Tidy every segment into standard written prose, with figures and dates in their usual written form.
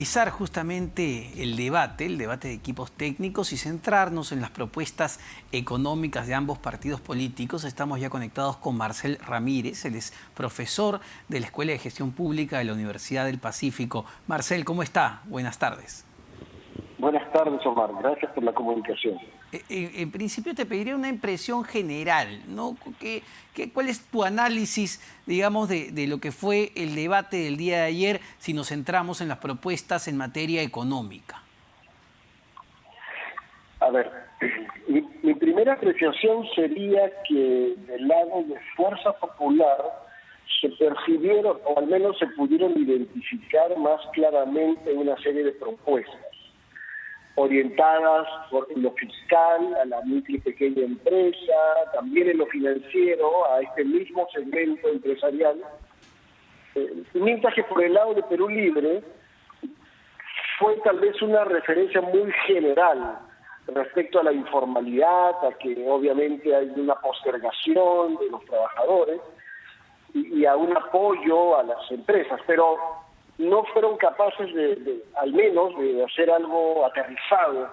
Realizar justamente el debate de equipos técnicos y centrarnos en las propuestas económicas de ambos partidos políticos. Estamos ya conectados con Marcel Ramírez, él es profesor de la Escuela de Gestión Pública de la Universidad del Pacífico. Marcel, ¿cómo está? Buenas tardes. Buenas tardes, Omar. Gracias por la comunicación. En principio te pediría una impresión general, ¿no? ¿Cuál es tu análisis, digamos, de lo que fue el debate del día de ayer si nos centramos en las propuestas en materia económica? A ver, mi primera apreciación sería que del lado de Fuerza Popular se percibieron, o al menos se pudieron identificar más claramente una serie de propuestas orientadas por lo fiscal, a la micro y pequeña empresa, también en lo financiero, a este mismo segmento empresarial, mientras que por el lado de Perú Libre fue tal vez una referencia muy general respecto a la informalidad, a que obviamente hay una postergación de los trabajadores y a un apoyo a las empresas, pero no fueron capaces al menos de hacer algo aterrizado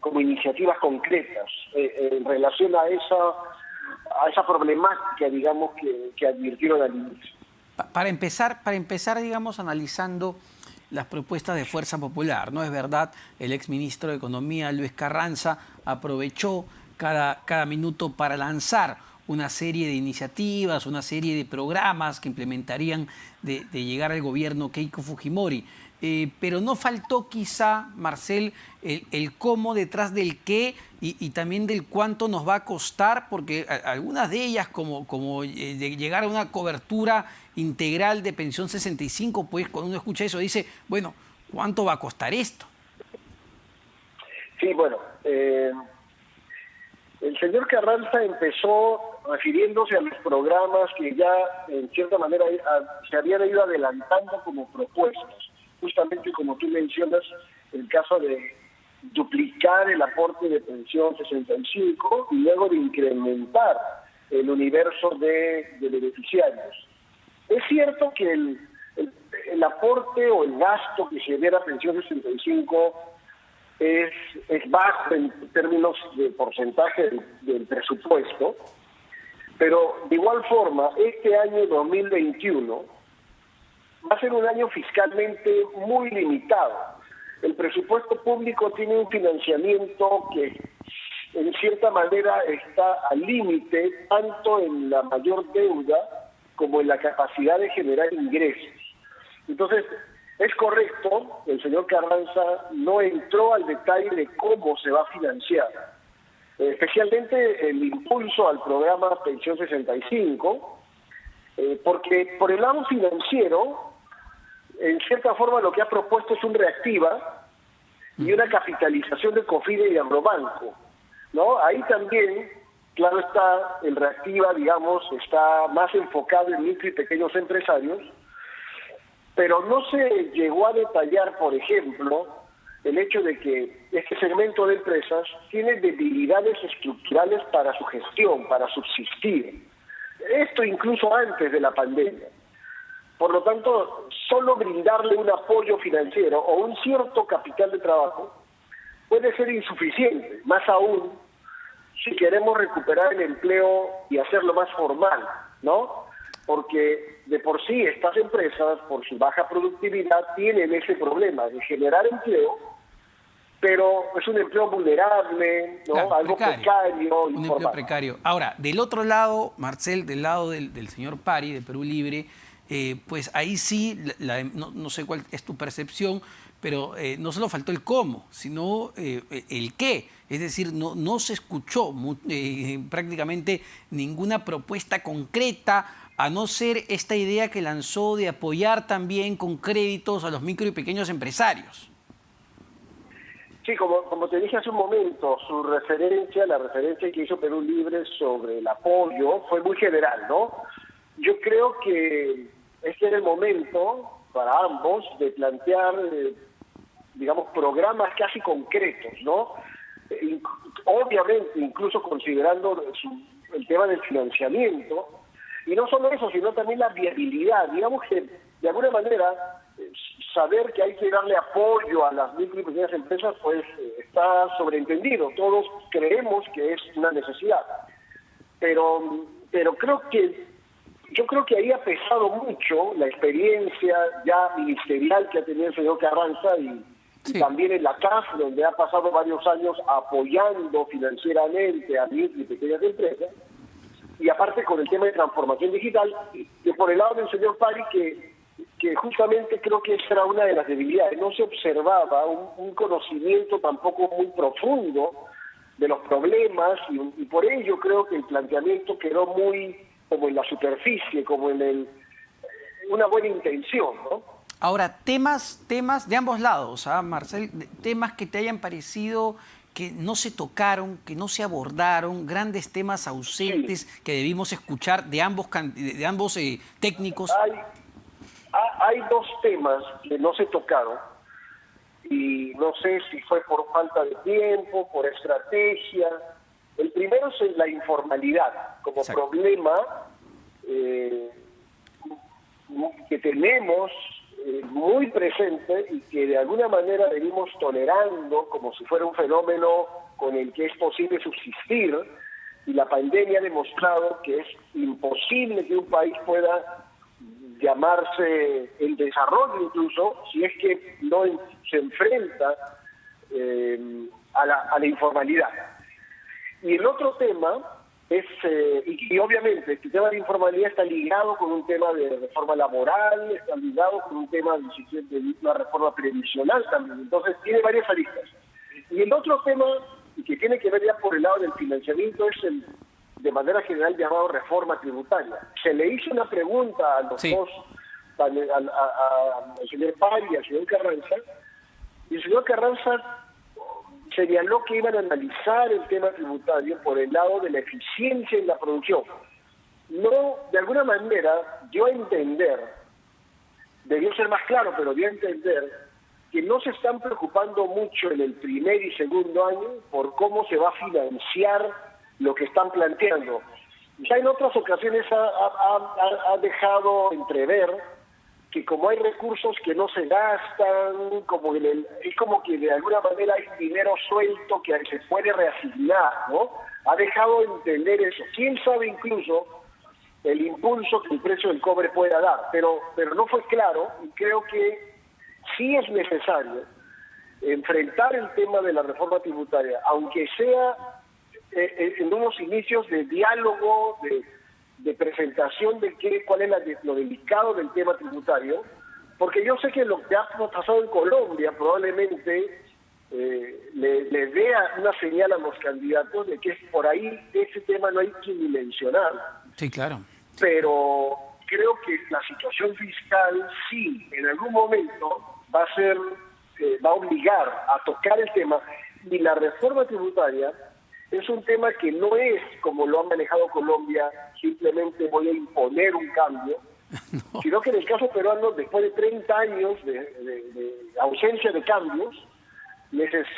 como iniciativas concretas en relación a esa problemática, digamos, que advirtieron al inicio. Para empezar, digamos, analizando las propuestas de Fuerza Popular, ¿no es verdad? El exministro de Economía, Luis Carranza, aprovechó cada minuto para lanzar una serie de iniciativas, una serie de programas que implementarían de llegar al gobierno Keiko Fujimori. Pero no faltó quizá, Marcel, el cómo detrás del qué y también del cuánto nos va a costar, porque algunas de ellas, como de llegar a una cobertura integral de pensión 65, pues cuando uno escucha eso dice, bueno, ¿cuánto va a costar esto? Sí, bueno, el señor Carranza empezó refiriéndose a los programas que ya en cierta manera se habían ido adelantando como propuestas. Justamente como tú mencionas, el caso de duplicar el aporte de pensión 65 y luego de incrementar el universo de beneficiarios. Es cierto que el aporte o el gasto que genera pensión 65 es bajo en términos de porcentaje del presupuesto, pero de igual forma, este año 2021 va a ser un año fiscalmente muy limitado. El presupuesto público tiene un financiamiento que en cierta manera está al límite, tanto en la mayor deuda como en la capacidad de generar ingresos. Entonces, es correcto, el señor Carranza no entró al detalle de cómo se va a financiar. Especialmente el impulso al programa Pensión 65, porque por el lado financiero, en cierta forma lo que ha propuesto es un reactiva y una capitalización de COFIDE y Agrobanco, ¿no? Ahí también, claro está, el reactiva, digamos, está más enfocado en micro y pequeños empresarios, pero no se llegó a detallar, por ejemplo, el hecho de que este segmento de empresas tiene debilidades estructurales para su gestión, para subsistir. Esto incluso antes de la pandemia. Por lo tanto, solo brindarle un apoyo financiero o un cierto capital de trabajo puede ser insuficiente, más aún si queremos recuperar el empleo y hacerlo más formal, ¿no? Porque de por sí estas empresas, por su baja productividad, tienen ese problema de generar empleo, pero es un empleo vulnerable, ¿no? Claro, algo precario, un empleo precario. Ahora, del otro lado, Marcel, del lado del señor Pari, de Perú Libre, pues ahí sí, no sé cuál es tu percepción, pero no solo faltó el cómo, sino el qué. Es decir, no se escuchó prácticamente ninguna propuesta concreta, a no ser esta idea que lanzó de apoyar también con créditos a los micro y pequeños empresarios. Sí, como te dije hace un momento, la referencia que hizo Perú Libre sobre el apoyo fue muy general, ¿no? Yo creo que este era el momento para ambos de plantear, digamos, programas casi concretos, ¿no? Obviamente, incluso considerando el tema del financiamiento, y no solo eso, sino también la viabilidad. Digamos que, de alguna manera, saber que hay que darle apoyo a las micro y pequeñas empresas, pues está sobreentendido. Todos creemos que es una necesidad. Pero yo creo que ahí ha pesado mucho la experiencia ya ministerial que ha tenido el señor Carranza y también en la CAF, donde ha pasado varios años apoyando financieramente a micro y pequeñas empresas. Y aparte con el tema de transformación digital, y por el lado del señor Pari, que justamente creo que esa era una de las debilidades. No se observaba un conocimiento tampoco muy profundo de los problemas, y por ello creo que el planteamiento quedó muy como en la superficie, como en una buena intención, ¿no? Ahora, temas de ambos lados, Marcel, temas que te hayan parecido que no se tocaron, que no se abordaron, grandes temas ausentes que debimos escuchar de ambos técnicos. Hay dos temas que no se tocaron, y no sé si fue por falta de tiempo, por estrategia. El primero es la informalidad como problema que tenemos muy presente y que de alguna manera venimos tolerando como si fuera un fenómeno con el que es posible subsistir, y la pandemia ha demostrado que es imposible que un país pueda llamarse en desarrollo, incluso si es que no se enfrenta a la informalidad. Y el otro tema es, y obviamente este tema de informalidad está ligado con un tema de reforma laboral, está ligado con un tema de una reforma previsional también, entonces tiene varias aristas. Y el otro tema, que tiene que ver ya por el lado del financiamiento, es el, de manera general, llamado reforma tributaria. Se le hizo una pregunta a los dos, al señor Pari y al señor Carranza, y el señor Carranza señaló que iban a analizar el tema tributario por el lado de la eficiencia en la producción. No, de alguna manera, dio a entender, debió ser más claro, pero dio a entender que no se están preocupando mucho en el primer y segundo año por cómo se va a financiar lo que están planteando. Ya en otras ocasiones ha dejado entrever que como hay recursos que no se gastan, es como que de alguna manera hay dinero suelto que se puede reasignar, ¿no? Ha dejado entender eso. Quién sabe incluso el impulso que el precio del cobre pueda dar, pero no fue claro, y creo que sí es necesario enfrentar el tema de la reforma tributaria, aunque sea en unos inicios de diálogo, de presentación de cuál es lo delicado del tema tributario, porque yo sé que lo que ha pasado en Colombia probablemente le dé una señal a los candidatos de que por ahí ese tema no hay que ni mencionar. Sí, claro. Pero creo que la situación fiscal sí, en algún momento va a obligar a tocar el tema, y la reforma tributaria es un tema que no es, como lo ha manejado Colombia, simplemente voy a imponer un cambio, no, sino que en el caso peruano, después de 30 años de ausencia de cambios,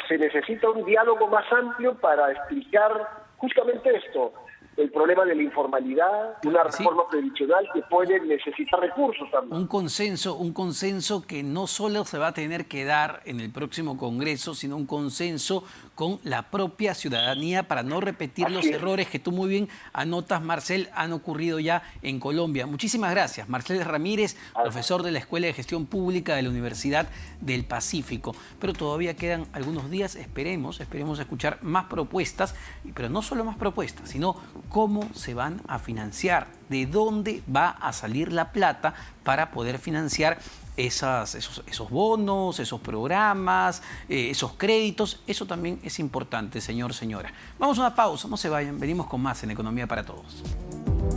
se necesita un diálogo más amplio para explicar justamente esto, el problema de la informalidad, una reforma previsional que puede necesitar recursos también. Un consenso que no solo se va a tener que dar en el próximo Congreso, sino un consenso con la propia ciudadanía para no repetir los errores que tú muy bien anotas, Marcel, han ocurrido ya en Colombia. Muchísimas gracias. Marcel Ramírez, profesor de la Escuela de Gestión Pública de la Universidad del Pacífico. Pero todavía quedan algunos días, esperemos escuchar más propuestas, pero no solo más propuestas, sino cómo se van a financiar, de dónde va a salir la plata para poder financiar esos bonos, esos programas, esos créditos. Eso también es importante, señor, señora. Vamos a una pausa, no se vayan, venimos con más en Economía para Todos.